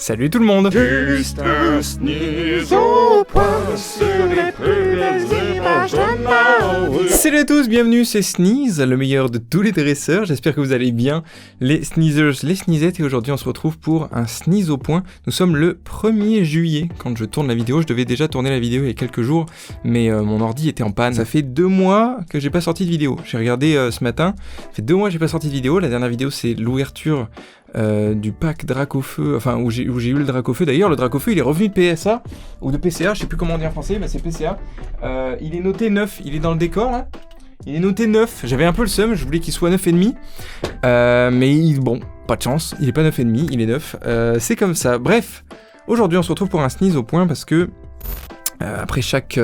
Salut tout le monde. Juste un sneeze au point sur les plus belles images de ma vie. Salut à tous, bienvenue, c'est Sneeze, le meilleur de tous les dresseurs. J'espère que vous allez bien, les sneezers, les sneezettes. Et aujourd'hui, on se retrouve pour un sneeze au point. Nous sommes le 1er juillet quand je tourne la vidéo. Je devais déjà tourner la vidéo il y a quelques jours, mais mon ordi était en panne. Ça fait 2 mois que j'ai pas sorti de vidéo. J'ai regardé ce matin. Ça fait 2 mois que j'ai pas sorti de vidéo. La dernière vidéo, c'est l'ouverture du pack Dracofeu, enfin où j'ai eu le Dracofeu. D'ailleurs, le Dracofeu, il est revenu de PSA ou de PCA, je sais plus comment on dit en français, mais c'est PCA. Il est noté 9, il est dans le décor là. Il est noté 9, j'avais un peu le seum, je voulais qu'il soit 9,5. Mais bon, pas de chance, il est pas 9,5, il est 9. C'est comme ça. Bref, aujourd'hui on se retrouve pour un sneeze au point parce que après chaque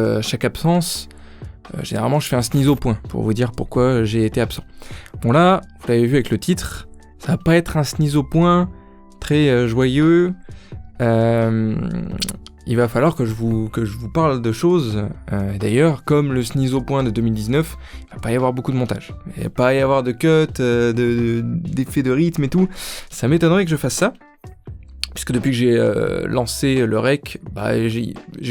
absence, généralement je fais un sneeze au point pour vous dire pourquoi j'ai été absent. Bon là, vous l'avez vu avec le titre, ça va pas être un sneeze au point très joyeux. Il va falloir que je vous parle de choses. D'ailleurs, comme le sneeze au point de 2019, il va pas y avoir beaucoup de montage. Il va pas y avoir de cut, d'effets de rythme et tout. Ça m'étonnerait que je fasse ça. Puisque depuis que j'ai lancé le rec,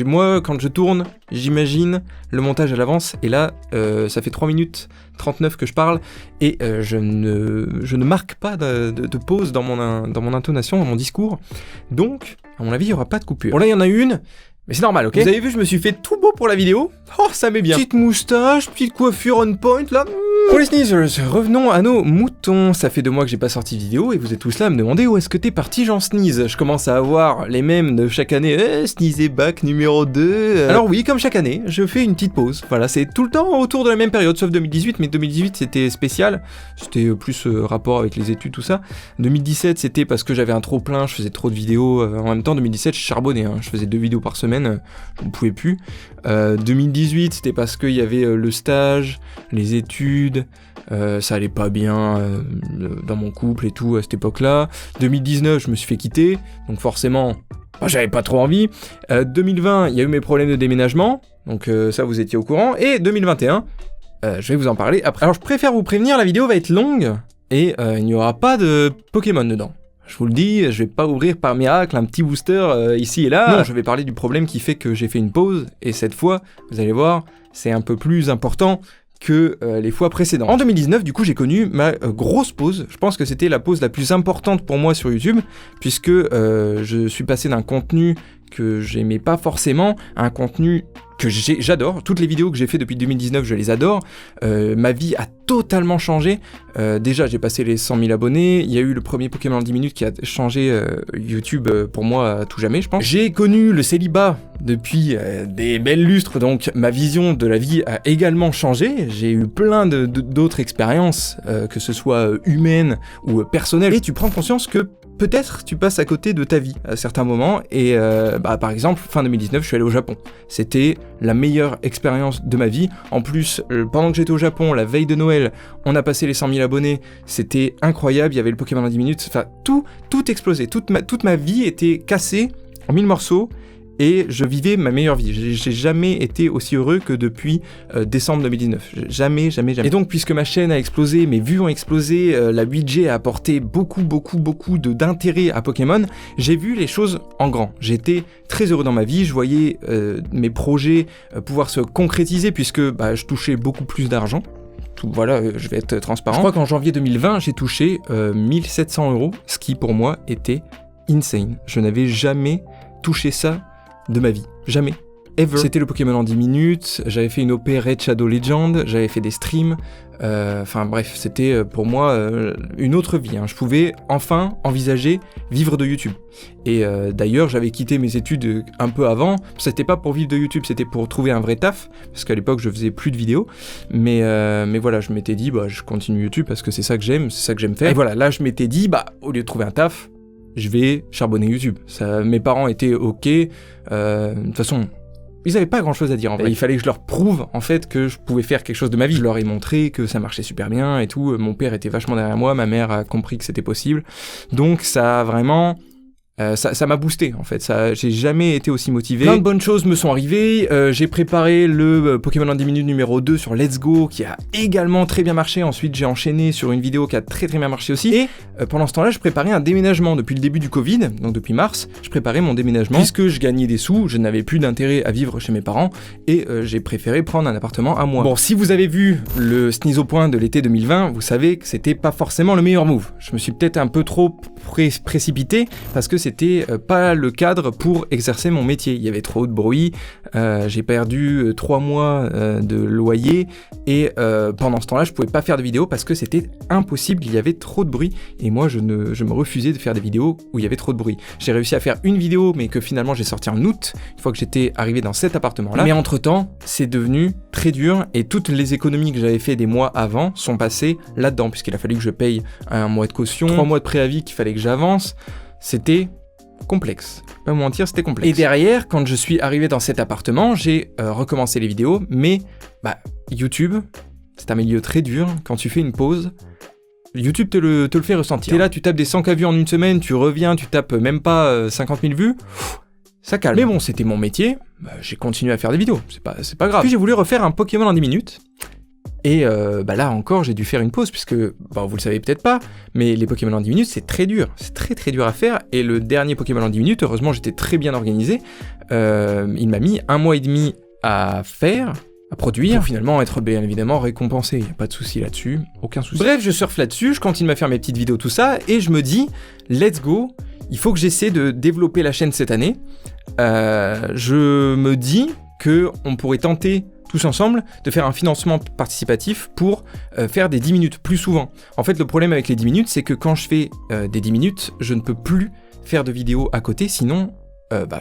moi, quand je tourne, j'imagine le montage à l'avance. Et là, ça fait 3 minutes 39 que je parle. Et je ne marque pas de pause dans mon intonation, dans mon discours. Donc, à mon avis, il n'y aura pas de coupure. Bon, là, il y en a une. Mais c'est normal, ok? Vous avez vu, je me suis fait tout beau pour la vidéo. Oh, ça met bien. Petite moustache, petite coiffure on point, là. Pour les sneezers, revenons à nos moutons. Ça fait 2 mois que j'ai pas sorti de vidéo et vous êtes tous là à me demander où est-ce que t'es parti, Jean Sneeze. Je commence à avoir les mêmes de chaque année. Sneezer back numéro 2. Alors oui, comme chaque année, je fais une petite pause. Voilà, c'est tout le temps autour de la même période, sauf 2018. Mais 2018, c'était spécial. C'était plus rapport avec les études, tout ça. 2017, c'était parce que j'avais un trop plein, je faisais trop de vidéos. En même temps, 2017, je charbonnais. Je faisais 2 vidéos par semaine. Je ne pouvais plus. 2018, c'était parce qu'il y avait le stage, les études, ça allait pas bien dans mon couple et tout à cette époque-là. 2019, je me suis fait quitter, donc forcément, j'avais pas trop envie. 2020, il y a eu mes problèmes de déménagement, donc ça vous étiez au courant. Et 2021, je vais vous en parler après. Alors je préfère vous prévenir, la vidéo va être longue et il n'y aura pas de Pokémon dedans. Je vous le dis, je vais pas ouvrir par miracle un petit booster ici et là. Non, je vais parler du problème qui fait que j'ai fait une pause. Et cette fois, vous allez voir, c'est un peu plus important que les fois précédentes. En 2019, du coup, j'ai connu ma grosse pause. Je pense que c'était la pause la plus importante pour moi sur YouTube, puisque je suis passé d'un contenu que j'aimais pas forcément à un contenu que j'adore. Toutes les vidéos que j'ai fait depuis 2019, je les adore. Ma vie a totalement changé. Déjà, j'ai passé les 100 000 abonnés. Il y a eu le premier Pokémon en 10 minutes qui a changé YouTube pour moi à tout jamais, je pense. J'ai connu le célibat depuis des belles lustres, donc ma vision de la vie a également changé. J'ai eu plein d'autres expériences, que ce soit humaines ou personnelles. Et tu prends conscience que peut-être tu passes à côté de ta vie à certains moments. Et par exemple, fin 2019, je suis allé au Japon. C'était la meilleure expérience de ma vie. En plus, pendant que j'étais au Japon, la veille de Noël, on a passé les 100 000 abonnés. C'était incroyable, il y avait le Pokémon en 10 minutes. Enfin, tout explosait. Toute ma vie était cassée en 1000 morceaux. Et je vivais ma meilleure vie. J'ai jamais été aussi heureux que depuis décembre 2019. Jamais. Et donc, puisque ma chaîne a explosé, mes vues ont explosé, la 8G a apporté beaucoup d'intérêt à Pokémon, j'ai vu les choses en grand. J'étais très heureux dans ma vie, je voyais mes projets pouvoir se concrétiser puisque je touchais beaucoup plus d'argent. Voilà, je vais être transparent. Je crois qu'en janvier 2020, j'ai touché 1700 €, ce qui pour moi était insane. Je n'avais jamais touché ça de ma vie. Jamais. Ever. C'était le Pokémon en 10 minutes, j'avais fait une OP Red Shadow Legend, j'avais fait des streams, enfin bref, c'était pour moi une autre vie. Je pouvais enfin envisager vivre de YouTube. Et d'ailleurs, j'avais quitté mes études un peu avant, c'était pas pour vivre de YouTube, c'était pour trouver un vrai taf, parce qu'à l'époque, je faisais plus de vidéos, mais voilà, je m'étais dit, je continue YouTube parce que c'est ça que j'aime faire. Et voilà, là, je m'étais dit, au lieu de trouver un taf, je vais charbonner YouTube. Mes parents étaient ok. De toute façon, ils avaient pas grand chose à dire en vrai. Il fallait que je leur prouve en fait que je pouvais faire quelque chose de ma vie. Je leur ai montré que ça marchait super bien et tout. Mon père était vachement derrière moi, ma mère a compris que c'était possible. Donc ça a vraiment ça m'a boosté en fait, j'ai jamais été aussi motivé. Plein de bonnes choses me sont arrivées, j'ai préparé le Pokémon en 10 minutes numéro 2 sur Let's Go qui a également très bien marché, ensuite j'ai enchaîné sur une vidéo qui a très bien marché aussi, et pendant ce temps-là je préparais un déménagement depuis le début du Covid, donc depuis mars, je préparais mon déménagement, puisque je gagnais des sous, je n'avais plus d'intérêt à vivre chez mes parents, et j'ai préféré prendre un appartement à moi. Bon, si vous avez vu le Sneeze Point de l'été 2020, vous savez que c'était pas forcément le meilleur move. Je me suis peut-être un peu trop précipité, parce que c'était pas le cadre pour exercer mon métier. Il y avait trop de bruit, j'ai perdu 3 mois de loyer, et pendant ce temps-là, je pouvais pas faire de vidéos parce que c'était impossible, il y avait trop de bruit, et moi je me refusais de faire des vidéos où il y avait trop de bruit. J'ai réussi à faire une vidéo, mais que finalement j'ai sorti en août, une fois que j'étais arrivé dans cet appartement-là. Mais entre-temps, c'est devenu très dur, et toutes les économies que j'avais fait des mois avant sont passées là-dedans, puisqu'il a fallu que je paye un mois de caution, 3 mois de préavis qu'il fallait que j'avance. C'était complexe. Pas mentir, c'était complexe. Et derrière, quand je suis arrivé dans cet appartement, j'ai recommencé les vidéos, mais YouTube, c'est un milieu très dur. Quand tu fais une pause, YouTube te le fait ressentir. T'es là, tu tapes des 100K vues en une semaine, tu reviens, tu tapes même pas 50 000 vues, ça calme. Mais bon, c'était mon métier, j'ai continué à faire des vidéos, c'est pas grave. Puis j'ai voulu refaire un Pokémon en 10 minutes, et là encore j'ai dû faire une pause, puisque vous le savez peut-être pas, mais les Pokémon en 10 minutes c'est très dur, c'est très dur à faire, et le dernier Pokémon en 10 minutes, heureusement j'étais très bien organisé, il m'a mis 1 mois et demi à faire, à produire, pour finalement être bien évidemment récompensé, y a pas de souci là-dessus, aucun souci. Bref, je surfe là-dessus, je continue à faire mes petites vidéos, tout ça, et je me dis, let's go, il faut que j'essaie de développer la chaîne cette année. Je me dis qu'on pourrait tenter tous ensemble de faire un financement participatif pour faire des 10 minutes plus souvent. En fait, le problème avec les 10 minutes, c'est que quand je fais des 10 minutes, je ne peux plus faire de vidéos à côté, sinon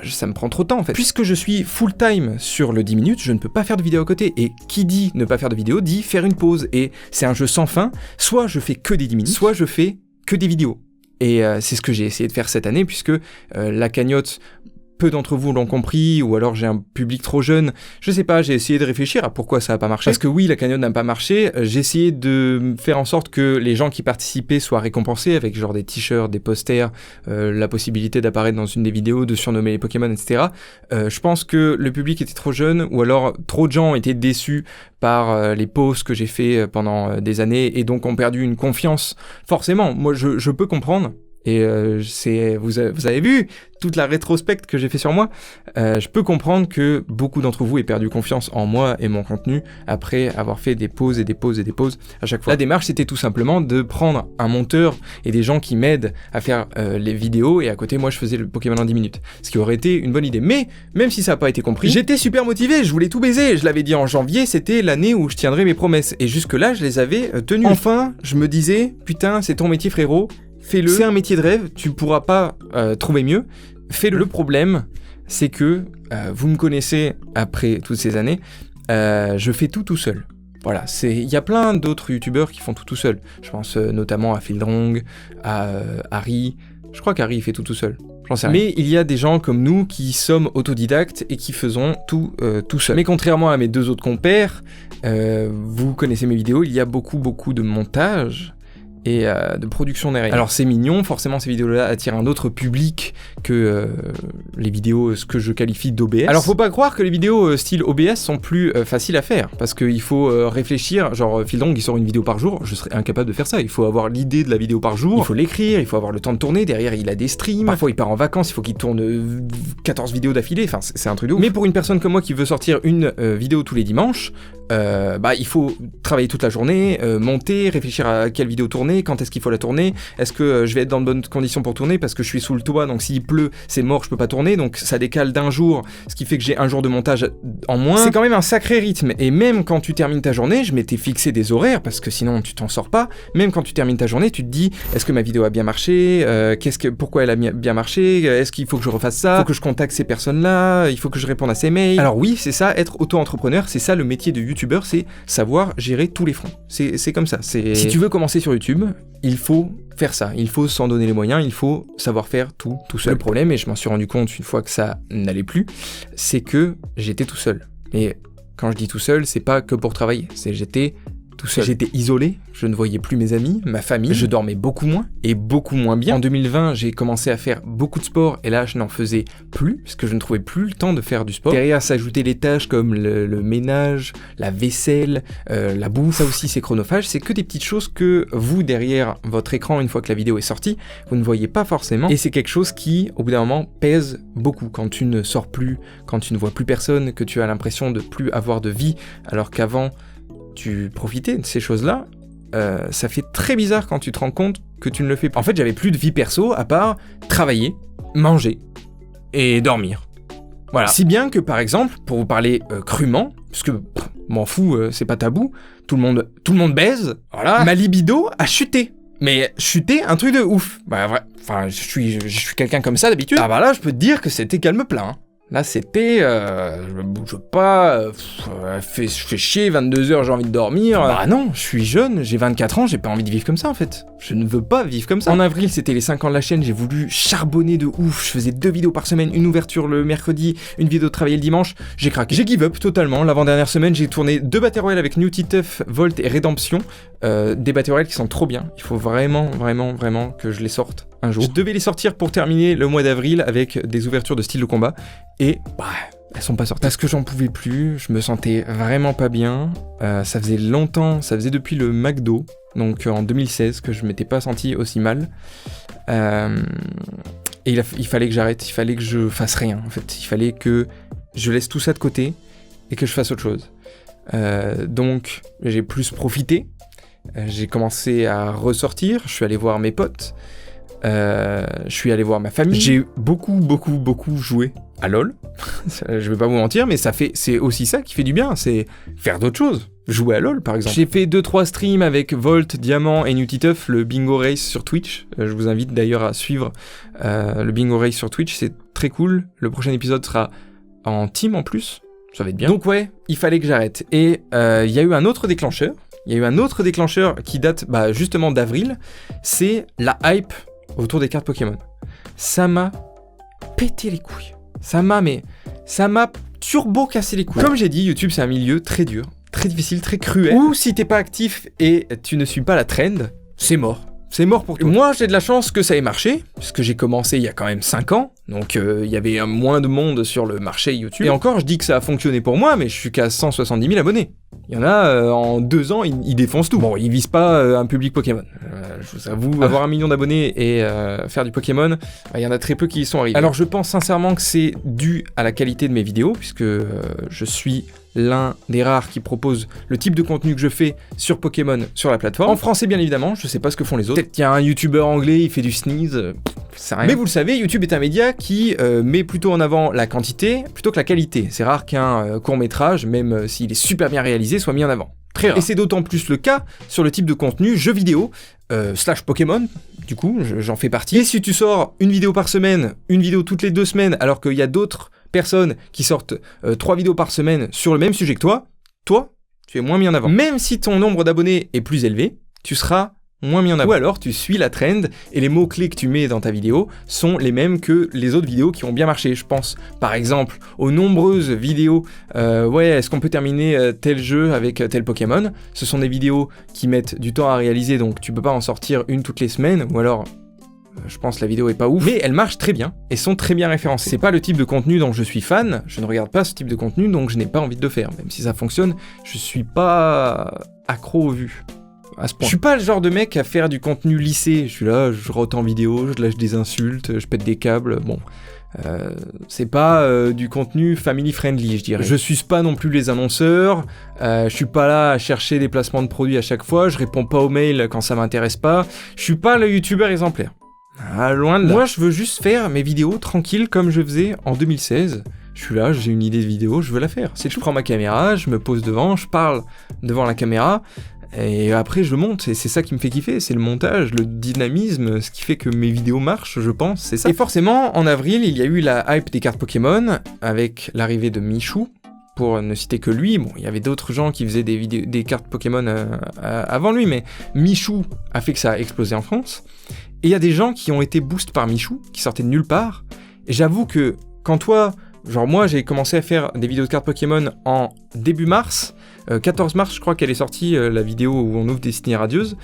ça me prend trop de temps en fait. Puisque je suis full time sur le 10 minutes, je ne peux pas faire de vidéo à côté, et qui dit ne pas faire de vidéo dit faire une pause, et c'est un jeu sans fin, soit je fais que des 10 minutes, soit je fais que des vidéos. Et c'est ce que j'ai essayé de faire cette année, puisque la cagnotte, peu d'entre vous l'ont compris, ou alors j'ai un public trop jeune, je sais pas, j'ai essayé de réfléchir à pourquoi ça a pas marché. Parce que oui, la cagnotte n'a pas marché, j'ai essayé de faire en sorte que les gens qui participaient soient récompensés avec genre des t-shirts, des posters, la possibilité d'apparaître dans une des vidéos, de surnommer les Pokémon, etc. Je pense que le public était trop jeune, ou alors trop de gens étaient déçus par les posts que j'ai fait pendant des années, et donc ont perdu une confiance. Forcément, moi je peux comprendre. Et vous avez vu toute la rétrospecte que j'ai fait sur moi, je peux comprendre que beaucoup d'entre vous aient perdu confiance en moi et mon contenu après avoir fait des pauses et des pauses et des pauses à chaque fois. La démarche, c'était tout simplement de prendre un monteur et des gens qui m'aident à faire les vidéos, et à côté moi je faisais le Pokémon en 10 minutes, ce qui aurait été une bonne idée. Mais même si ça n'a pas été compris, j'étais super motivé, je voulais tout baiser, je l'avais dit en janvier, c'était l'année où je tiendrais mes promesses, et jusque là je les avais tenues. Enfin, je me disais, putain, c'est ton métier frérot, fais-le, c'est un métier de rêve, tu pourras pas trouver mieux, fais-le. Le problème, c'est que, vous me connaissez après toutes ces années, je fais tout seul. Voilà, il y a plein d'autres youtubeurs qui font tout seul. Je pense notamment à Fieldrong, à Harry, je crois qu'Harry fait tout seul. J'en sais rien. Mais il y a des gens comme nous qui sommes autodidactes et qui faisons tout seul. Mais contrairement à mes deux autres compères, vous connaissez mes vidéos, il y a beaucoup de montage et de production derrière. Alors c'est mignon, forcément ces vidéos-là attirent un autre public que les vidéos, ce que je qualifie d'OBS. Alors faut pas croire que les vidéos style OBS sont plus faciles à faire, parce qu'il faut réfléchir, genre Fieldrong il sort une vidéo par jour, je serais incapable de faire ça, il faut avoir l'idée de la vidéo par jour, il faut l'écrire, il faut avoir le temps de tourner, derrière il a des streams, parfois il part en vacances, il faut qu'il tourne 14 vidéos d'affilée, enfin c'est un truc de ouf. Mais pour une personne comme moi qui veut sortir une vidéo tous les dimanches, il faut travailler toute la journée, monter, réfléchir à quelle vidéo tourner, quand est-ce qu'il faut la tourner, est-ce que je vais être dans de bonnes conditions pour tourner, parce que je suis sous le toit, donc s'il pleut, c'est mort, je peux pas tourner, donc ça décale d'un jour, ce qui fait que j'ai un jour de montage en moins. C'est quand même un sacré rythme, et même quand tu termines ta journée, je m'étais fixé des horaires, parce que sinon tu t'en sors pas, même quand tu termines ta journée, tu te dis, est-ce que ma vidéo a bien marché, pourquoi elle a bien marché, est-ce qu'il faut que je refasse ça, faut que je contacte ces personnes-là, il faut que je réponde à ces mails. Alors oui, c'est ça, être auto-entrepreneur, c'est ça le métier de youtubeur, c'est savoir gérer tous les fronts. C'est comme ça. Si tu veux commencer sur YouTube, il faut faire ça, il faut s'en donner les moyens, il faut savoir faire tout seul. Le problème, et je m'en suis rendu compte une fois que ça n'allait plus, c'est que j'étais tout seul. Et quand je dis tout seul, c'est pas que pour travailler, c'est j'étais tout seul. J'étais isolé, je ne voyais plus mes amis, ma famille, je dormais beaucoup moins et beaucoup moins bien. En 2020, j'ai commencé à faire beaucoup de sport et là, je n'en faisais plus parce que je ne trouvais plus le temps de faire du sport. Derrière s'ajoutaient les tâches comme le ménage, la vaisselle, la bouffe. Ça aussi, c'est chronophage. C'est que des petites choses que vous, derrière votre écran, une fois que la vidéo est sortie, vous ne voyez pas forcément. Et c'est quelque chose qui, au bout d'un moment, pèse beaucoup. Quand tu ne sors plus, quand tu ne vois plus personne, que tu as l'impression de plus avoir de vie, alors qu'avant, tu profitais de ces choses-là, ça fait très bizarre quand tu te rends compte que tu ne le fais pas. En fait, j'avais plus de vie perso à part travailler, manger et dormir. Voilà. Si bien que, par exemple, pour vous parler crûment, parce que m'en fous, c'est pas tabou, tout le monde baise, voilà, ma libido a chuté. Mais chuté, un truc de ouf. Bah, enfin, je suis quelqu'un comme ça d'habitude. Ah bah là, je peux te dire que c'était calme plein. Là, c'était... je me bouge pas, je fais chier, 22h, j'ai envie de dormir. Bah non, je suis jeune, j'ai 24 ans, j'ai pas envie de vivre comme ça, en fait. Je ne veux pas vivre comme ça. En avril, c'était les 5 ans de la chaîne, j'ai voulu charbonner de ouf. Je faisais 2 vidéos par semaine, une ouverture le mercredi, une vidéo de travail le dimanche. J'ai craqué. J'ai give up totalement. L'avant-dernière semaine, j'ai tourné 2 Battle Royale avec New Titeuf, Volt et Redemption. Des Battle Royale qui sont trop bien. Il faut vraiment que je les sorte un jour. Je devais les sortir pour terminer le mois d'avril avec des ouvertures de style de combat. Et bah, elles sont pas sorties. Parce que j'en pouvais plus, je me sentais vraiment pas bien. Ça faisait longtemps, ça faisait depuis le McDo, donc en 2016, que je m'étais pas senti aussi mal. Et il fallait que j'arrête, il fallait que je fasse rien en fait. Il fallait que je laisse tout ça de côté et que je fasse autre chose. Donc j'ai plus profité. J'ai commencé à ressortir, je suis allé voir mes potes. Je suis allé voir ma famille. J'ai beaucoup joué à LoL. Je vais pas vous mentir, mais c'est aussi ça qui fait du bien, c'est faire d'autres choses. Jouer à LoL par exemple. J'ai fait 2-3 streams avec Volt, Diamant et New Titeuf, le Bingo Race sur Twitch. Je vous invite d'ailleurs à suivre le Bingo Race sur Twitch, c'est très cool. Le prochain épisode sera en team en plus, ça va être bien. Donc ouais, il fallait que j'arrête. Et il y a eu un autre déclencheur. Il y a eu un autre déclencheur qui date justement d'avril. C'est la hype autour des cartes Pokémon. Ça m'a pété les couilles. Ça m'a turbo cassé les couilles. Comme j'ai dit, YouTube c'est un milieu très dur, très difficile, très cruel. Ou si t'es pas actif et tu ne suis pas la trend, c'est mort. C'est mort pour toi. Moi j'ai de la chance que ça ait marché, puisque j'ai commencé il y a quand même 5 ans, donc il y avait moins de monde sur le marché YouTube. Et encore je dis que ça a fonctionné pour moi, mais je suis qu'à 170 000 abonnés. Il y en a, en 2 ans, ils défoncent tout. Bon, ils visent pas un public Pokémon. Je vous avoue, avoir 1 million d'abonnés et faire du Pokémon, il y en a très peu qui y sont arrivés. Alors je pense sincèrement que c'est dû à la qualité de mes vidéos, puisque je suis l'un des rares qui propose le type de contenu que je fais sur Pokémon sur la plateforme. En français bien évidemment, je sais pas ce que font les autres. Peut-être qu'il y a un youtubeur anglais, il fait du sneeze, c'est rien. Mais vous le savez, YouTube est un média qui met plutôt en avant la quantité plutôt que la qualité. C'est rare qu'un court-métrage, même s'il est super bien réalisé, soit mis en avant. Très rare. Et c'est d'autant plus le cas sur le type de contenu jeux vidéo / Pokémon, du coup, j'en fais partie. Et si tu sors une vidéo par semaine, une vidéo toutes les 2 semaines, alors qu'il y a d'autres personnes qui sortent 3 vidéos par semaine sur le même sujet que toi, tu es moins mis en avant. Même si ton nombre d'abonnés est plus élevé, tu seras moins mis en avant. Ou alors tu suis la trend et les mots-clés que tu mets dans ta vidéo sont les mêmes que les autres vidéos qui ont bien marché. Je pense par exemple aux nombreuses vidéos est-ce qu'on peut terminer tel jeu avec tel Pokémon. Ce sont des vidéos qui mettent du temps à réaliser, donc tu peux pas en sortir une toutes les semaines, ou alors je pense que la vidéo est pas ouf, mais elles marchent très bien et sont très bien référencées. C'est pas le type de contenu dont je suis fan, je ne regarde pas ce type de contenu, donc je n'ai pas envie de le faire. Même si ça fonctionne, je suis pas accro aux vues. À ce point. Je suis pas le genre de mec à faire du contenu lissé. Je suis là, je rote en vidéo, je lâche des insultes, je pète des câbles. Bon, c'est pas du contenu family friendly, je dirais. Je suis pas non plus les annonceurs. Je suis pas là à chercher des placements de produits à chaque fois. Je réponds pas aux mails quand ça m'intéresse pas. Je suis pas le youtubeur exemplaire. Ah, loin de là. Moi, je veux juste faire mes vidéos tranquilles comme je faisais en 2016. Je suis là, j'ai une idée de vidéo, je veux la faire. Je prends ma caméra, je me pose devant, je parle devant la caméra. Et après je monte, et c'est ça qui me fait kiffer, c'est le montage, le dynamisme, ce qui fait que mes vidéos marchent, je pense, c'est ça. Et forcément, en avril, il y a eu la hype des cartes Pokémon, avec l'arrivée de Michou, pour ne citer que lui. Bon, il y avait d'autres gens qui faisaient des cartes Pokémon avant lui, mais Michou a fait que ça a explosé en France. Et il y a des gens qui ont été boost par Michou, qui sortaient de nulle part, et j'avoue que quand toi... Genre moi j'ai commencé à faire des vidéos de cartes Pokémon en début mars, 14 mars, je crois qu'elle est sortie, la vidéo où on ouvre Destiny Radieuse.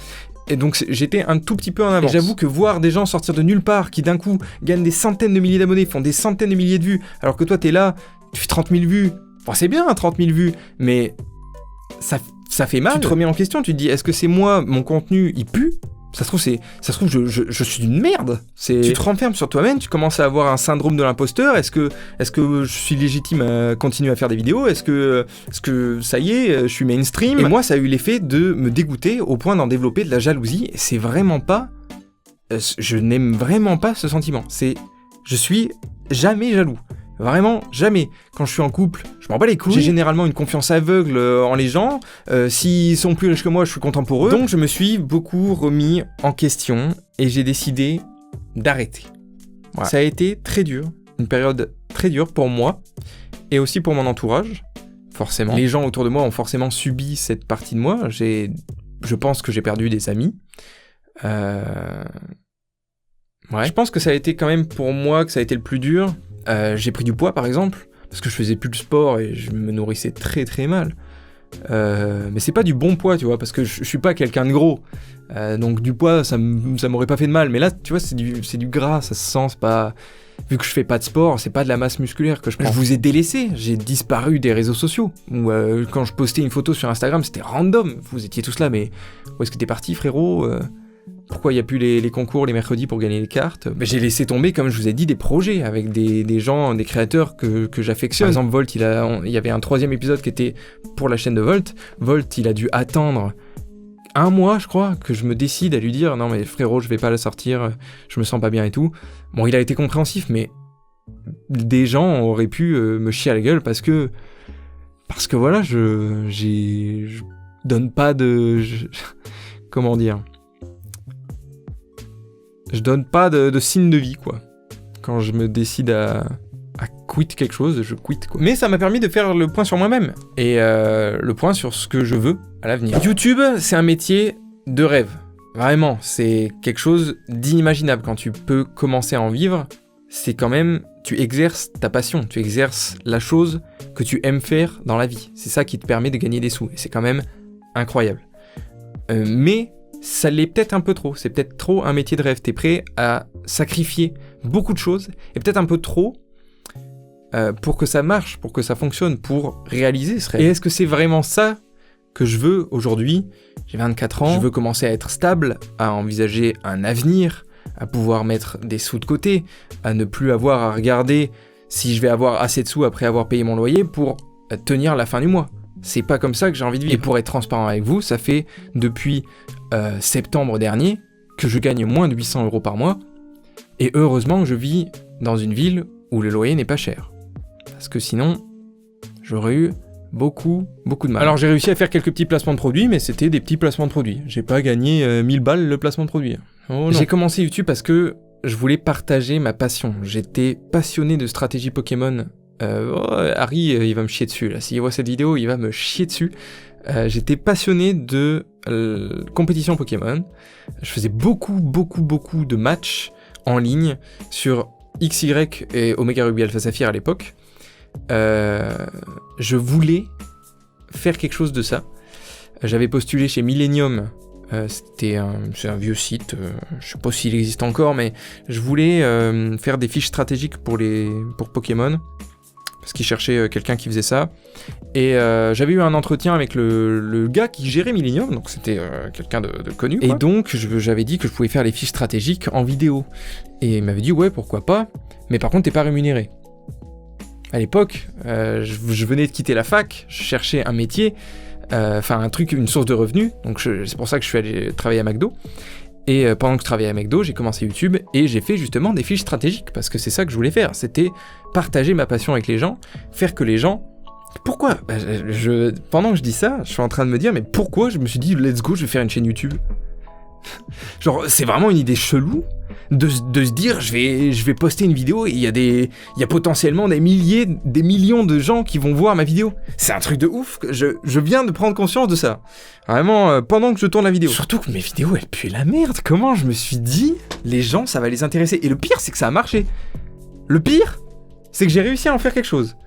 Et donc j'étais un tout petit peu en avance. Et j'avoue que voir des gens sortir de nulle part, qui d'un coup gagnent des centaines de milliers d'abonnés, font des centaines de milliers de vues, alors que toi t'es là, tu fais 30 000 vues. Bon, c'est bien 30 000 vues, mais ça fait mal. Tu te remets en question, tu te dis, est-ce que c'est moi, mon contenu, il pue ? Ça se trouve, je suis une merde. Tu te renfermes sur toi-même, tu commences à avoir un syndrome de l'imposteur. Est-ce que je suis légitime à continuer à faire des vidéos ? Est-ce que ça y est, je suis mainstream ? Et moi, ça a eu l'effet de me dégoûter au point d'en développer de la jalousie. Et c'est vraiment pas... je n'aime vraiment pas ce sentiment. Je suis jamais jaloux. Vraiment, jamais. Quand je suis en couple, je m'en bats les couilles. J'ai généralement une confiance aveugle en les gens. S'ils sont plus riches que moi, je suis content pour eux. Donc je me suis beaucoup remis en question et j'ai décidé d'arrêter. Voilà. Ça a été très dur. Une période très dure pour moi et aussi pour mon entourage. Forcément. Les gens autour de moi ont forcément subi cette partie de moi. Je pense que j'ai perdu des amis. Ouais. Je pense que ça a été quand même pour moi que ça a été le plus dur. J'ai pris du poids par exemple, parce que je faisais plus de sport et je me nourrissais très très mal. Mais c'est pas du bon poids, tu vois, parce que je suis pas quelqu'un de gros. Donc du poids, ça m'aurait pas fait de mal. Mais là, tu vois, c'est du gras, ça se sent, c'est pas... Vu que je fais pas de sport, c'est pas de la masse musculaire que je prends. Je vous ai délaissé, j'ai disparu des réseaux sociaux. Ou quand je postais une photo sur Instagram, c'était random. Vous étiez tous là, mais où est-ce que t'es parti, frérot ? Pourquoi il n'y a plus les concours les mercredis pour gagner les cartes ? Mais j'ai laissé tomber, comme je vous ai dit, des projets avec des gens, des créateurs que j'affectionne. Par exemple, Volt, il y avait un 3e épisode qui était pour la chaîne de Volt. Volt, il a dû attendre 1 mois, je crois, que je me décide à lui dire « Non mais frérot, je vais pas la sortir, je me sens pas bien et tout ». Bon, il a été compréhensif, mais des gens auraient pu me chier à la gueule parce que voilà, je donne pas de... comment dire ? Je donne pas de signe de vie, quoi. Quand je me décide à quitter quelque chose, je quitte, quoi. Mais ça m'a permis de faire le point sur moi-même. Et le point sur ce que je veux à l'avenir. YouTube, c'est un métier de rêve. Vraiment, c'est quelque chose d'inimaginable. Quand tu peux commencer à en vivre, c'est quand même... Tu exerces ta passion, tu exerces la chose que tu aimes faire dans la vie. C'est ça qui te permet de gagner des sous. Et c'est quand même incroyable. Mais... ça l'est peut-être un peu trop, c'est peut-être trop un métier de rêve, t'es prêt à sacrifier beaucoup de choses, et peut-être un peu trop pour que ça marche, pour que ça fonctionne, pour réaliser ce rêve. Et est-ce que c'est vraiment ça que je veux aujourd'hui ? J'ai 24 ans, je veux commencer à être stable, à envisager un avenir, à pouvoir mettre des sous de côté, à ne plus avoir à regarder si je vais avoir assez de sous après avoir payé mon loyer pour tenir la fin du mois. C'est pas comme ça que j'ai envie de vivre. Et pour être transparent avec vous, ça fait depuis septembre dernier que je gagne moins de 800 € par mois. Et heureusement que je vis dans une ville où le loyer n'est pas cher. Parce que sinon, j'aurais eu beaucoup de mal. Alors j'ai réussi à faire quelques petits placements de produits, mais c'était des petits placements de produits. J'ai pas gagné 1000 balles le placement de produit. Oh, non. J'ai commencé YouTube parce que je voulais partager ma passion. J'étais passionné de stratégie Pokémon. Harry, il va me chier dessus là. S'il voit cette vidéo, il va me chier dessus. J'étais passionné de compétition Pokémon. Je faisais beaucoup de matchs en ligne sur XY et Omega Ruby Alpha Saphir à l'époque. Je voulais faire quelque chose de ça. J'avais postulé chez Millennium. C'est un vieux site, je sais pas s'il existe encore, mais je voulais faire des fiches stratégiques pour Pokémon. Parce qu'ils cherchaient quelqu'un qui faisait ça. Et j'avais eu un entretien avec le gars qui gérait Millennium, donc c'était quelqu'un de connu, quoi. Et donc j'avais dit que je pouvais faire les fiches stratégiques en vidéo. Et il m'avait dit ouais, pourquoi pas, mais par contre t'es pas rémunéré. À l'époque, je venais de quitter la fac, je cherchais un métier, un truc, une source de revenus, donc c'est pour ça que je suis allé travailler à McDo. Et pendant que je travaillais à McDo, j'ai commencé YouTube et j'ai fait justement des fiches stratégiques parce que c'est ça que je voulais faire, c'était partager ma passion avec les gens, faire que les gens... Pourquoi ? Pendant que je dis ça, je suis en train de me dire mais pourquoi je me suis dit let's go, je vais faire une chaîne YouTube ? Genre c'est vraiment une idée chelou de se dire je vais poster une vidéo et il y a potentiellement des millions de gens qui vont voir ma vidéo. C'est un truc de ouf, je viens de prendre conscience de ça. Vraiment, pendant que je tourne la vidéo. Surtout que mes vidéos, elles puent la merde. Comment je me suis dit, les gens, ça va les intéresser. Et le pire, c'est que ça a marché. Le pire, c'est que j'ai réussi à en faire quelque chose.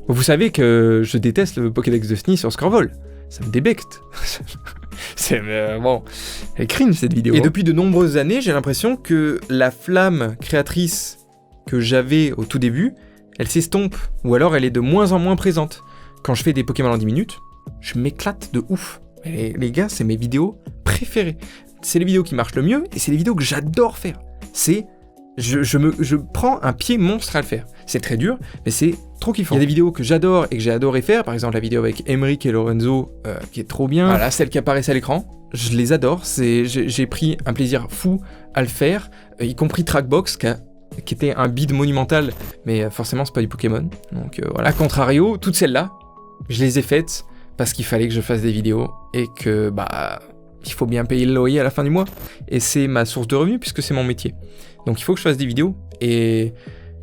Vous savez que je déteste le Pokédex de Sni sur Scorvol. ça me débecte. C'est bon, elle cringe cette vidéo. Et depuis de nombreuses années, j'ai l'impression que la flamme créatrice que j'avais au tout début, elle s'estompe, ou alors elle est de moins en moins présente. Quand je fais des Pokémon en 10 minutes, je m'éclate de ouf. Et les gars, c'est mes vidéos préférées. C'est les vidéos qui marchent le mieux, et c'est les vidéos que j'adore faire. Je prends un pied monstre à le faire. C'est très dur, mais c'est trop kiffant. Il y a des vidéos que j'adore et que j'ai adoré faire, par exemple la vidéo avec Emeric et Lorenzo, qui est trop bien. Voilà, celle qui apparaissent à l'écran, je les adore. J'ai pris un plaisir fou à le faire, y compris Trackbox, qui était un bid monumental, mais forcément c'est pas du Pokémon. Donc voilà. A contrario, toutes celles-là, je les ai faites parce qu'il fallait que je fasse des vidéos et que il faut bien payer le loyer à la fin du mois. Et c'est ma source de revenus puisque c'est mon métier. Donc il faut que je fasse des vidéos. Et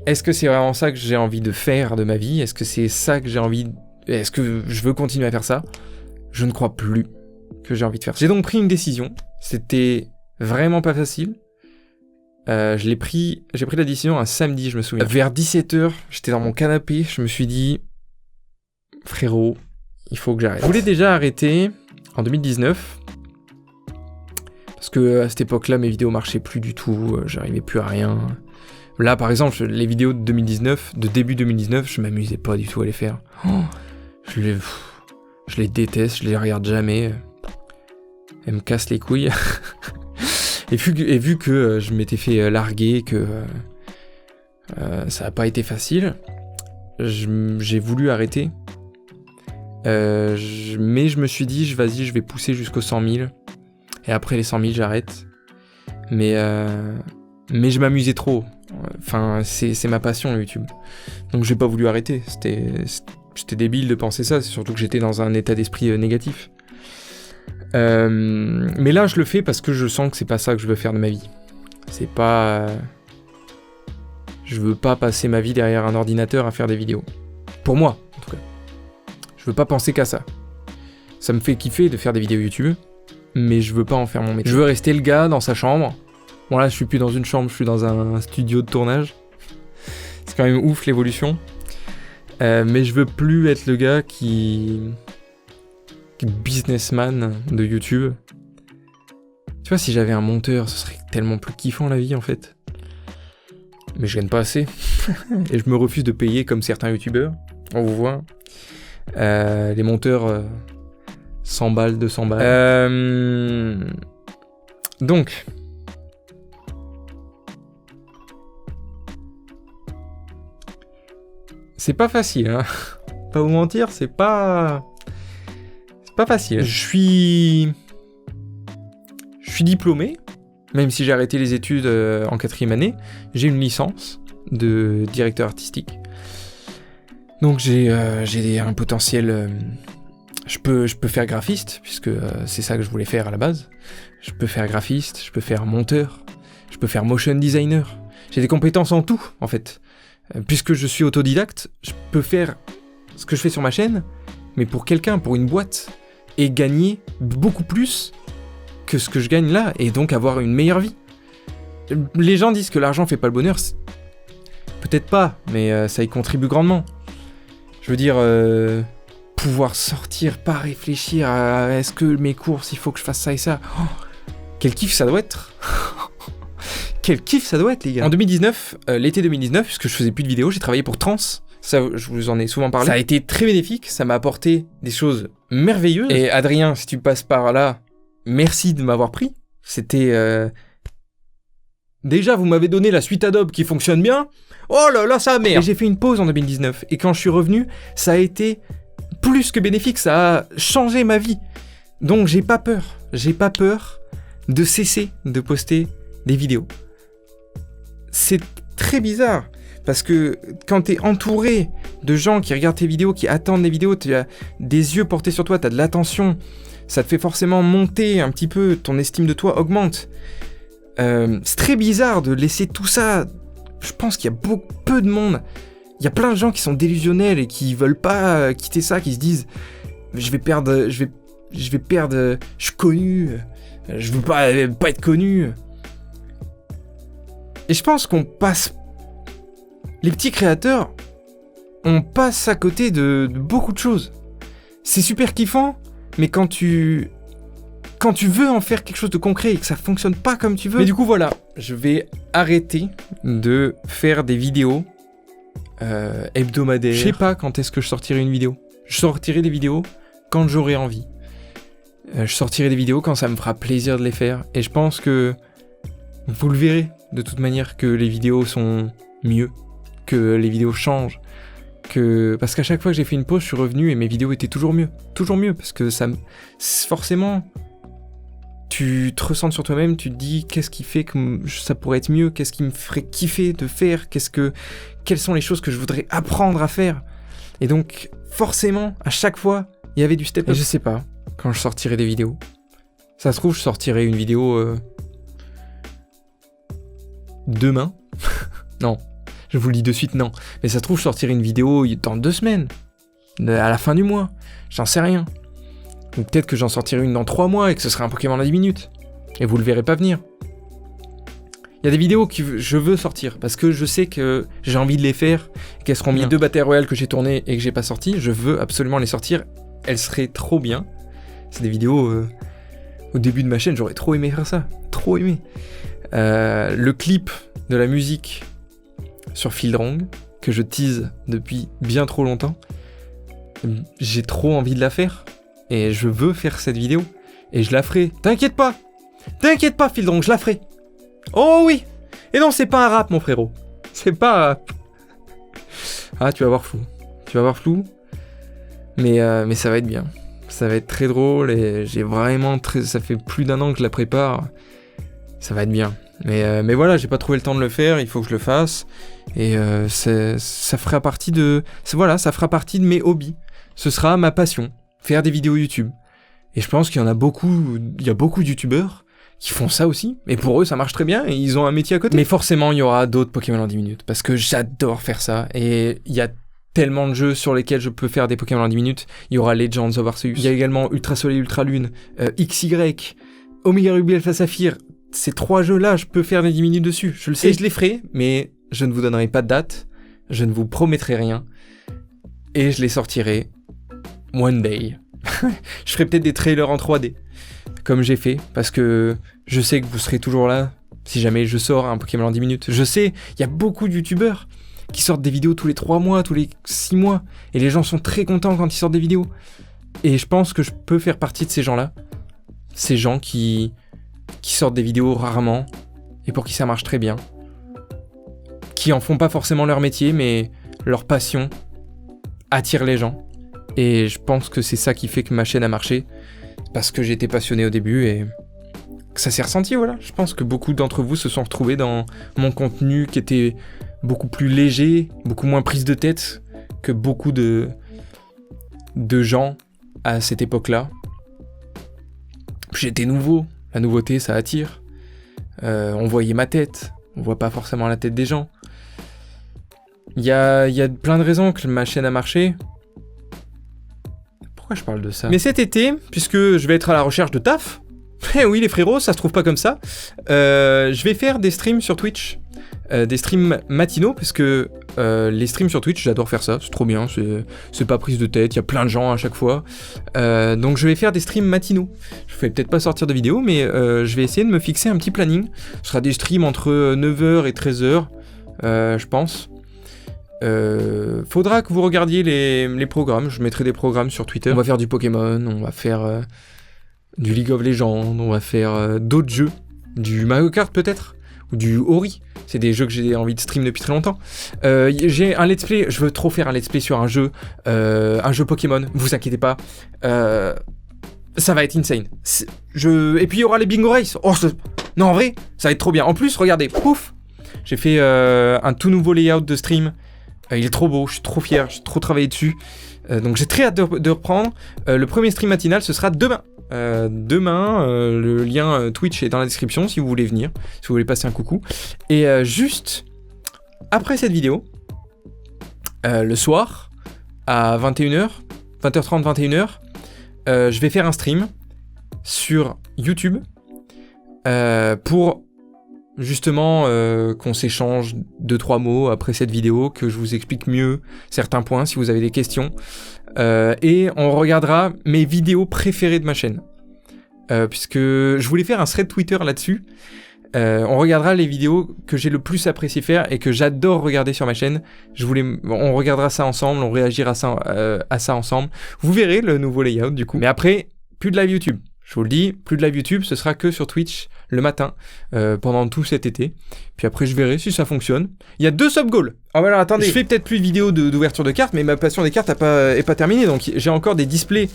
est-ce que c'est vraiment ça que j'ai envie de faire de ma vie ? Est-ce que c'est ça que j'ai envie... Est-ce que je veux continuer à faire ça ? Je ne crois plus que j'ai envie de faire ça. J'ai donc pris une décision. C'était vraiment pas facile. J'ai pris la décision un samedi, je me souviens. Vers 17h, j'étais dans mon canapé, je me suis dit... Frérot, il faut que j'arrête. Je voulais déjà arrêter en 2019... Parce que à cette époque-là, mes vidéos marchaient plus du tout, j'arrivais plus à rien. Là, par exemple, les vidéos de 2019, de début 2019, je m'amusais pas du tout à les faire. Je les déteste, je les regarde jamais. Elles me cassent les couilles. et vu que je m'étais fait larguer, que ça a pas été facile, j'ai voulu arrêter. Mais je me suis dit, vas-y, je vais pousser jusqu'aux 100 000. Et après les 100 000, j'arrête. Mais je m'amusais trop. Enfin, c'est ma passion, le YouTube. Donc j'ai pas voulu arrêter. J'étais débile de penser ça. C'est surtout que j'étais dans un état d'esprit négatif. Mais là, je le fais parce que je sens que c'est pas ça que je veux faire de ma vie. C'est pas... Je veux pas passer ma vie derrière un ordinateur à faire des vidéos. Pour moi, en tout cas. Je veux pas penser qu'à ça. Ça me fait kiffer de faire des vidéos YouTube. Mais je veux pas en faire mon métier. Je veux rester le gars dans sa chambre. Bon là, je suis plus dans une chambre, je suis dans un studio de tournage. C'est quand même ouf l'évolution. Mais je veux plus être le gars qui businessman de YouTube. Tu vois, si j'avais un monteur, ce serait tellement plus kiffant la vie en fait. Mais je gagne pas assez. Et je me refuse de payer comme certains youtubeurs. On vous voit. Les monteurs... 100 balles, 200 balles. Donc. C'est pas facile, hein. Pas vous mentir, c'est pas facile. Je suis diplômé, même si j'ai arrêté les études en 4e année. J'ai une licence de directeur artistique. Donc j'ai un potentiel... Je peux faire graphiste, puisque c'est ça que je voulais faire à la base. Je peux faire graphiste, je peux faire monteur, je peux faire motion designer. J'ai des compétences en tout, en fait. Puisque je suis autodidacte, je peux faire ce que je fais sur ma chaîne, mais pour quelqu'un, pour une boîte, et gagner beaucoup plus que ce que je gagne là, et donc avoir une meilleure vie. Les gens disent que l'argent fait pas le bonheur. Peut-être pas, mais ça y contribue grandement. Je veux dire... pouvoir sortir, pas réfléchir à est-ce que mes courses, il faut que je fasse ça et ça. Oh, quel kiff ça doit être. Quel kiff ça doit être, les gars. En 2019, l'été 2019, puisque je faisais plus de vidéos, j'ai travaillé pour Trans. Ça, je vous en ai souvent parlé. Ça a été très bénéfique, ça m'a apporté des choses merveilleuses. Et Adrien, si tu passes par là, merci de m'avoir pris. C'était... Déjà, vous m'avez donné la suite Adobe qui fonctionne bien. Oh là là, ça merde. Et j'ai fait une pause en 2019. Et quand je suis revenu, ça a été... plus que bénéfique, ça a changé ma vie. Donc j'ai pas peur de cesser de poster des vidéos. C'est très bizarre, parce que quand t'es entouré de gens qui regardent tes vidéos, qui attendent les vidéos, tu as des yeux portés sur toi, t'as de l'attention, ça te fait forcément monter un petit peu, ton estime de toi augmente. C'est très bizarre de laisser tout ça. Je pense qu'il y a peu de monde. Il y a plein de gens qui sont délusionnels et qui veulent pas quitter ça, qui se disent je vais perdre, je suis connu, je veux pas être connu. Et je pense qu'on passe, les petits créateurs, on passe à côté de beaucoup de choses. C'est super kiffant, mais quand tu veux en faire quelque chose de concret et que ça fonctionne pas comme tu veux. Mais du coup, voilà, je vais arrêter de faire des vidéos hebdomadaires. Je sais pas quand est-ce que je sortirai une vidéo. Je sortirai des vidéos quand j'aurai envie. Je sortirai des vidéos quand ça me fera plaisir de les faire. Et je pense que vous le verrez de toute manière que les vidéos sont mieux, que les vidéos changent. Parce qu'à chaque fois que j'ai fait une pause, je suis revenu et mes vidéos étaient toujours mieux. Toujours mieux, parce que forcément, tu te ressens sur toi-même, tu te dis qu'est-ce qui fait que ça pourrait être mieux, qu'est-ce qui me ferait kiffer de faire, quelles sont les choses que je voudrais apprendre à faire. Et donc, forcément, à chaque fois, il y avait du step-up. Et je sais pas quand je sortirai des vidéos. Ça se trouve, je sortirai une vidéo demain. Non, je vous le dis de suite, non. Mais ça se trouve, je sortirai une vidéo dans 2 semaines. À la fin du mois. J'en sais rien. Ou peut-être que j'en sortirai une dans 3 mois et que ce sera un Pokémon à 10 minutes. Et vous le verrez pas venir. Il y a des vidéos que je veux sortir parce que je sais que j'ai envie de les faire, qu'elles seront bien. Les 2 Battle Royale que j'ai tournées et que j'ai pas sorties, je veux absolument les sortir. Elles seraient trop bien. C'est des vidéos... au début de ma chaîne, j'aurais trop aimé faire ça. Trop aimé. Le clip de la musique sur Fieldrong, que je tease depuis bien trop longtemps, j'ai trop envie de la faire. Et je veux faire cette vidéo. Et je la ferai. T'inquiète pas, Fieldrong, je la ferai. Oh oui. Et non, c'est pas un rap, mon frérot. C'est pas un rap. Ah, tu vas voir flou. Mais ça va être bien. Ça va être très drôle et ça fait plus d'1 an que je la prépare. Ça va être bien. Mais voilà, j'ai pas trouvé le temps de le faire, il faut que je le fasse. Et ça fera partie de mes hobbies. Ce sera ma passion, faire des vidéos YouTube. Et je pense qu'il y a beaucoup de youtubeurs qui font ça aussi. Et pour eux, ça marche très bien et ils ont un métier à côté. Mais forcément, il y aura d'autres Pokémon en 10 minutes. Parce que j'adore faire ça. Et il y a tellement de jeux sur lesquels je peux faire des Pokémon en 10 minutes. Il y aura Legends of Arceus. Il y a également Ultra Soleil, Ultra Lune, XY, Omega Ruby, Alpha Saphir. Ces 3 jeux-là, je peux faire des 10 minutes dessus. Je le sais. Et je les ferai, mais je ne vous donnerai pas de date. Je ne vous promettrai rien. Et je les sortirai one day. Je ferai peut-être des trailers en 3D. Comme j'ai fait. Parce que je sais que vous serez toujours là. Si jamais je sors un Pokémon en 10 minutes. Je sais, il y a beaucoup de youtubeurs qui sortent des vidéos tous les 3 mois, tous les 6 mois. Et les gens sont très contents quand ils sortent des vidéos. Et je pense que je peux faire partie de ces gens-là. Ces gens qui sortent des vidéos rarement. Et pour qui ça marche très bien. Qui en font pas forcément leur métier, mais leur passion attire les gens. Et je pense que c'est ça qui fait que ma chaîne a marché. Parce que j'étais passionné au début et que ça s'est ressenti, voilà. Je pense que beaucoup d'entre vous se sont retrouvés dans mon contenu qui était beaucoup plus léger, beaucoup moins prise de tête que beaucoup de gens à cette époque-là. J'étais nouveau, la nouveauté ça attire. On voyait ma tête, on voit pas forcément la tête des gens. Il y a plein de raisons que ma chaîne a marché. Pourquoi je parle de ça ? Mais cet été, puisque je vais être à la recherche de taf, eh oui les frérots, ça se trouve pas comme ça, je vais faire des streams sur Twitch. Des streams matinaux, parce que les streams sur Twitch, j'adore faire ça, c'est trop bien, c'est pas prise de tête, il y a plein de gens à chaque fois. Donc je vais faire des streams matinaux. Je vais peut-être pas sortir de vidéo, mais je vais essayer de me fixer un petit planning. Ce sera des streams entre 9h et 13h, je pense. Faudra que vous regardiez les programmes, je mettrai des programmes sur Twitter. On va faire du Pokémon, on va faire du League of Legends, on va faire d'autres jeux, du Mario Kart peut-être, ou du Ori. C'est des jeux que j'ai envie de stream depuis très longtemps. J'ai un let's play, je veux trop faire un let's play sur un jeu Pokémon, vous inquiétez pas. Ça va être insane. Et puis il y aura les Bingo Race. Non en vrai, ça va être trop bien. En plus, regardez, pouf, j'ai fait un tout nouveau layout de stream. Il est trop beau, je suis trop fier, j'ai trop travaillé dessus. Donc j'ai très hâte de reprendre. Le premier stream matinal, ce sera demain. Le lien Twitch est dans la description si vous voulez venir, si vous voulez passer un coucou. Et juste après cette vidéo, le soir, à 21h, 20h30, 21h, je vais faire un stream sur YouTube pour justement qu'on s'échange 2-3 mots après cette vidéo, que je vous explique mieux certains points si vous avez des questions. et on regardera mes vidéos préférées de ma chaîne. Puisque je voulais faire un thread Twitter là-dessus. On regardera les vidéos que j'ai le plus apprécié faire et que j'adore regarder sur ma chaîne. On regardera ça ensemble, on réagira à ça ensemble. Vous verrez le nouveau layout du coup. Mais après, plus de live YouTube. Je vous le dis, plus de live YouTube, ce sera que sur Twitch le matin pendant tout cet été. Puis après, je verrai si ça fonctionne. Il y a 2 sub-goals. Ah voilà, attendez. Je fais peut-être plus de vidéos d'ouverture de cartes, mais ma passion des cartes est pas terminée. Donc j'ai encore des displays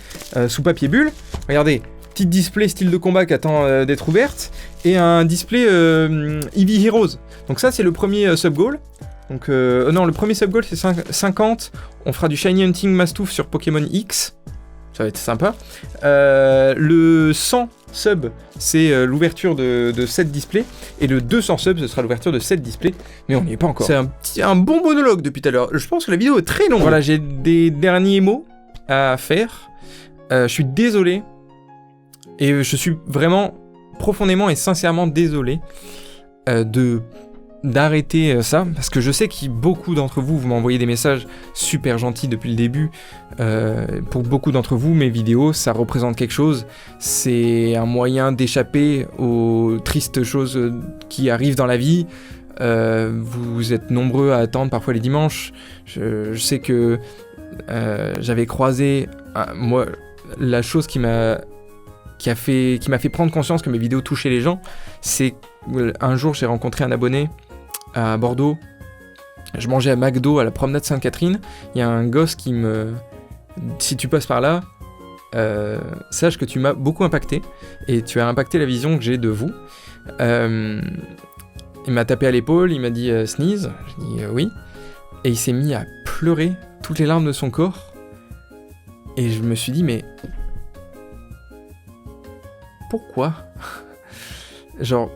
sous papier bulle. Regardez. Petite display style de combat qui attend d'être ouverte et un display Eevee Heroes. Donc ça c'est le premier sub-goal. Donc non, le premier sub-goal c'est 50. On fera du Shiny Hunting Mastouf sur Pokémon X. Ça va être sympa. Le 100 sub c'est l'ouverture de 7 displays et le 200 sub ce sera l'ouverture de 7 displays. Mais on n'y est pas encore. C'est un bon monologue depuis tout à l'heure. Je pense que la vidéo est très longue. Voilà, j'ai des derniers mots à faire. Je suis désolé. Et je suis vraiment profondément et sincèrement désolé d'arrêter ça, parce que je sais que beaucoup d'entre vous m'envoyez des messages super gentils depuis le début. Pour beaucoup d'entre vous, mes vidéos, ça représente quelque chose. C'est un moyen d'échapper aux tristes choses qui arrivent dans la vie. Vous êtes nombreux à attendre parfois les dimanches. Je sais que j'avais croisé... moi, la chose qui m'a fait prendre conscience que mes vidéos touchaient les gens, c'est un jour j'ai rencontré un abonné à Bordeaux, je mangeais à McDo à la promenade Sainte-Catherine, il y a un gosse qui me... Si tu passes par là, sache que tu m'as beaucoup impacté, et tu as impacté la vision que j'ai de vous. Il m'a tapé à l'épaule, il m'a dit « Sneeze », je dis « oui », et il s'est mis à pleurer toutes les larmes de son corps, et je me suis dit « mais... pourquoi ?» Genre,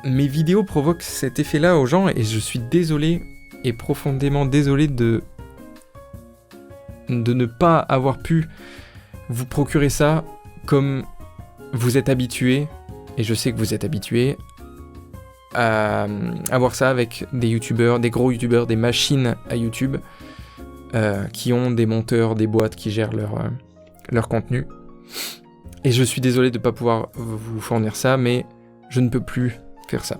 mes vidéos provoquent cet effet-là aux gens et je suis désolé et profondément désolé de ne pas avoir pu vous procurer ça comme vous êtes habitués, et je sais que vous êtes habitués à avoir ça avec des youtubeurs, des gros youtubeurs, des machines à YouTube qui ont des monteurs, des boîtes qui gèrent leur contenu. Et je suis désolé de ne pas pouvoir vous fournir ça, mais je ne peux plus faire ça.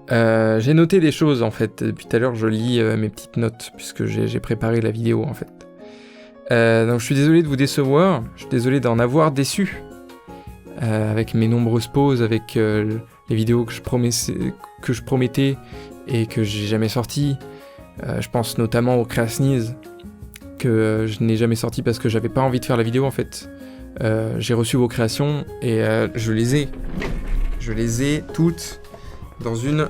J'ai noté des choses, en fait. Depuis tout à l'heure, je lis mes petites notes, puisque j'ai préparé la vidéo, en fait. Donc je suis désolé de vous décevoir, je suis désolé d'en avoir déçu. Avec mes nombreuses pauses, avec les vidéos que je promettais et que j'ai jamais sorties. Je pense notamment au Kreasniz, que je n'ai jamais sorti parce que j'avais pas envie de faire la vidéo, en fait. J'ai reçu vos créations et je les ai toutes dans une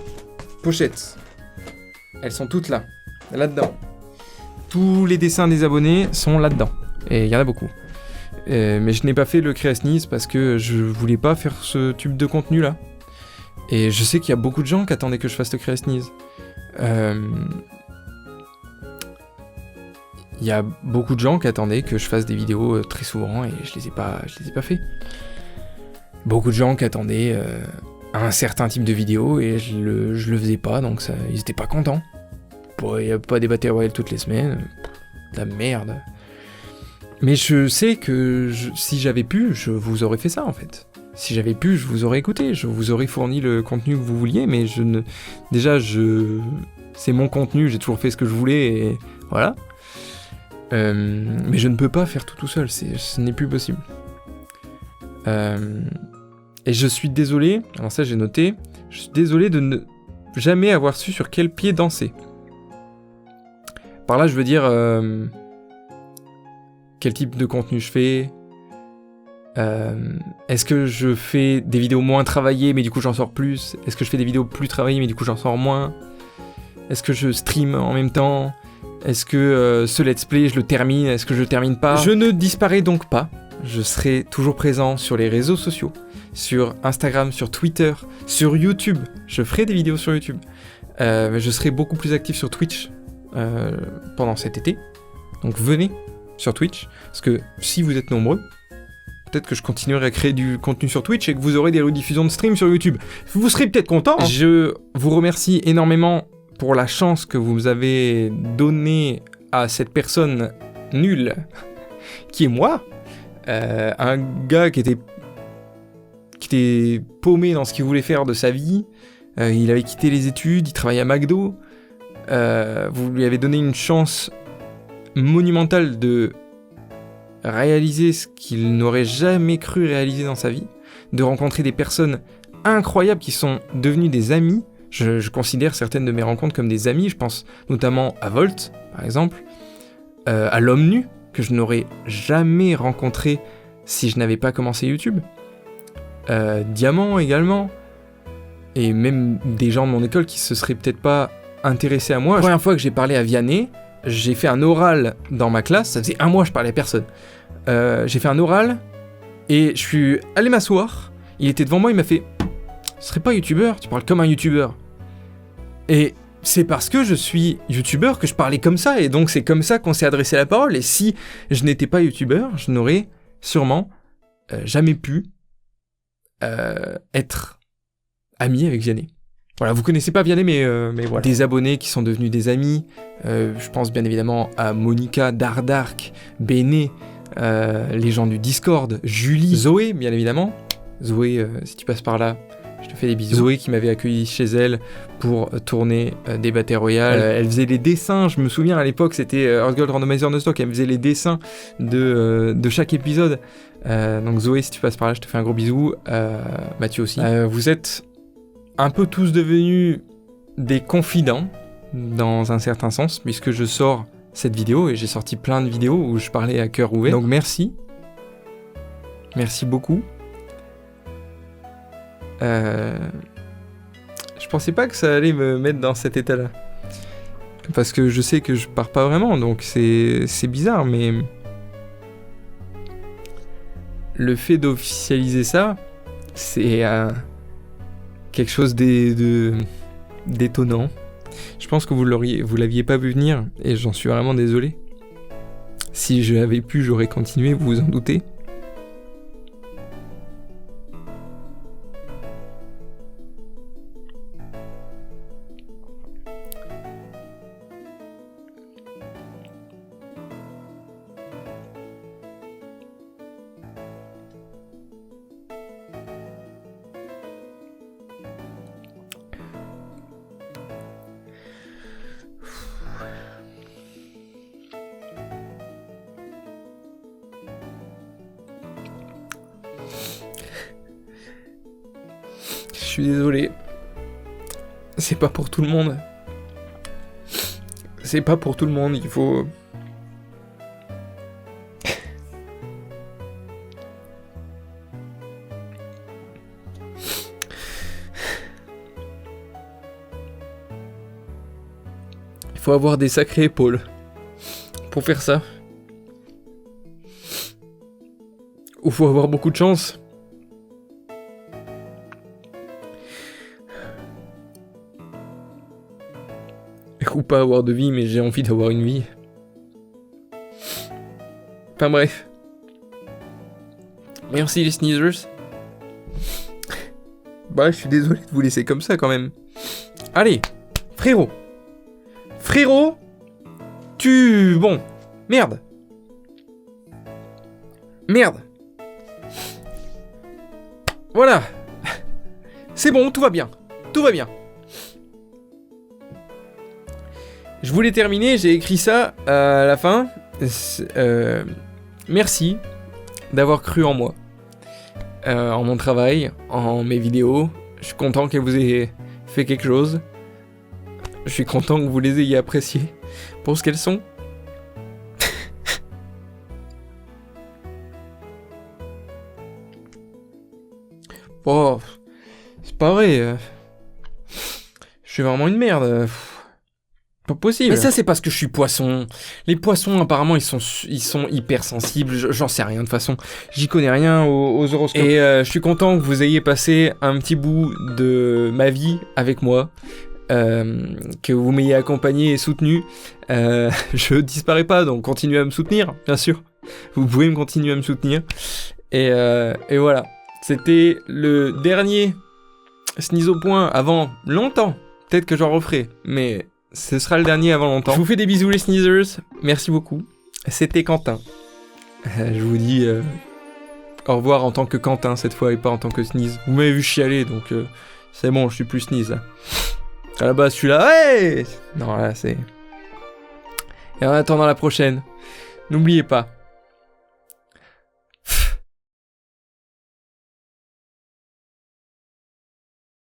pochette. Elles sont toutes là-dedans. Tous les dessins des abonnés sont là-dedans, et il y en a beaucoup. Mais je n'ai pas fait le Kreasniz parce que je voulais pas faire ce type de contenu là. Et je sais qu'il y a beaucoup de gens qui attendaient que je fasse le Kreasniz. Il y a beaucoup de gens qui attendaient que je fasse des vidéos très souvent et je les ai pas fait. Beaucoup de gens qui attendaient un certain type de vidéo et je le faisais pas, donc ça, ils étaient pas contents. Il n'y a pas des Battle Royale toutes les semaines, de la merde. Mais je sais que si j'avais pu, je vous aurais fait ça en fait. Si j'avais pu, je vous aurais écouté, je vous aurais fourni le contenu que vous vouliez, mais c'est mon contenu, j'ai toujours fait ce que je voulais et voilà. Mais je ne peux pas faire tout seul, ce n'est plus possible. Et je suis désolé, alors ça j'ai noté, je suis désolé de ne jamais avoir su sur quel pied danser. Par là je veux dire quel type de contenu je fais. Est-ce que je fais des vidéos moins travaillées mais du coup j'en sors plus? Est-ce que je fais des vidéos plus travaillées mais du coup j'en sors moins? Est-ce que je stream en même temps? Est-ce que ce let's play je le termine? Est-ce que je le termine pas? Je ne disparais donc pas. Je serai toujours présent sur les réseaux sociaux, sur Instagram, sur Twitter, sur YouTube. Je ferai des vidéos sur YouTube. Mais je serai beaucoup plus actif sur Twitch pendant cet été. Donc venez sur Twitch, parce que si vous êtes nombreux, peut-être que je continuerai à créer du contenu sur Twitch et que vous aurez des rediffusions de stream sur YouTube. Vous serez peut-être contents. Je vous remercie énormément pour la chance que vous avez donnée à cette personne nul, qui est moi, un gars qui était paumé dans ce qu'il voulait faire de sa vie, il avait quitté les études, il travaillait à McDo, vous lui avez donné une chance monumentale de réaliser ce qu'il n'aurait jamais cru réaliser dans sa vie, de rencontrer des personnes incroyables qui sont devenues des amis. Je considère certaines de mes rencontres comme des amis, je pense notamment à Volt, par exemple, à l'homme nu, que je n'aurais jamais rencontré si je n'avais pas commencé YouTube, Diamant également, et même des gens de mon école qui se seraient peut-être pas intéressés à moi. La première fois que j'ai parlé à Vianney, j'ai fait un oral dans ma classe, ça faisait 1 mois que je parlais à personne. J'ai fait un oral, et je suis allé m'asseoir, il était devant moi, il m'a fait « Tu serais pas youtubeur, tu parles comme un youtubeur. » Et c'est parce que je suis youtubeur que je parlais comme ça, et donc c'est comme ça qu'on s'est adressé la parole, et si je n'étais pas youtubeur, je n'aurais sûrement jamais pu être ami avec Vianney. Voilà, vous connaissez pas Vianney, mais voilà. Des abonnés qui sont devenus des amis, je pense bien évidemment à Monica, Dardark, Béné, les gens du Discord, Julie, Zoé, bien évidemment. Zoé, si tu passes par là, je te fais des bisous. Zoé qui m'avait accueilli chez elle pour tourner des Battle Royale. Elle faisait les dessins, je me souviens à l'époque, c'était Earth Gold Randomizer No Stock, elle faisait les dessins de chaque épisode. Donc Zoé, si tu passes par là, je te fais un gros bisou. Mathieu aussi. Vous êtes un peu tous devenus des confidents, dans un certain sens, puisque je sors cette vidéo, et j'ai sorti plein de vidéos où je parlais à cœur ouvert. Donc merci. Merci beaucoup. Je pensais pas que ça allait me mettre dans cet état-là. Parce que je sais que je pars pas vraiment, donc c'est bizarre, mais... Le fait d'officialiser ça, c'est quelque chose d'étonnant. Je pense que vous l'aviez pas vu venir, et j'en suis vraiment désolé. Si je l'avais pu, j'aurais continué, vous vous en doutez. Je suis désolé. C'est pas pour tout le monde. C'est pas pour tout le monde, il faut... Il faut avoir des sacrées épaules pour faire ça. Ou faut avoir beaucoup de chance. Ou pas avoir de vie, mais j'ai envie d'avoir une vie. Enfin bref. Merci les sneezers. Bah, je suis désolé de vous laisser comme ça quand même. Allez, frérot. Frérot, Bon, merde. Merde. Voilà. C'est bon, tout va bien. Tout va bien. Je voulais terminer, j'ai écrit ça à la fin. Merci d'avoir cru en moi, en mon travail, en mes vidéos. Je suis content qu'elles vous aient fait quelque chose. Je suis content que vous les ayez appréciées pour ce qu'elles sont. Oh, c'est pas vrai. Je suis vraiment une merde. Pas possible. Mais ça, c'est parce que je suis poisson. Les poissons, apparemment, ils sont hyper sensibles. J'en sais rien, de toute façon. J'y connais rien aux horoscopes. Et je suis content que vous ayez passé un petit bout de ma vie avec moi. Que vous m'ayez accompagné et soutenu. Je disparais pas, donc continuez à me soutenir, bien sûr. Vous pouvez me continuer à me soutenir. Et voilà. C'était le dernier Sneeze au point avant longtemps. Peut-être que j'en referai, mais... ce sera le dernier avant longtemps. Je vous fais des bisous les sneezers, merci beaucoup. C'était Quentin. Je vous dis au revoir en tant que Quentin cette fois et pas en tant que Sneeze. Vous m'avez vu chialer donc c'est bon, je suis plus Sneeze là. À la base, je suis là, ouais. Non, là c'est... Et en attendant la prochaine, n'oubliez pas,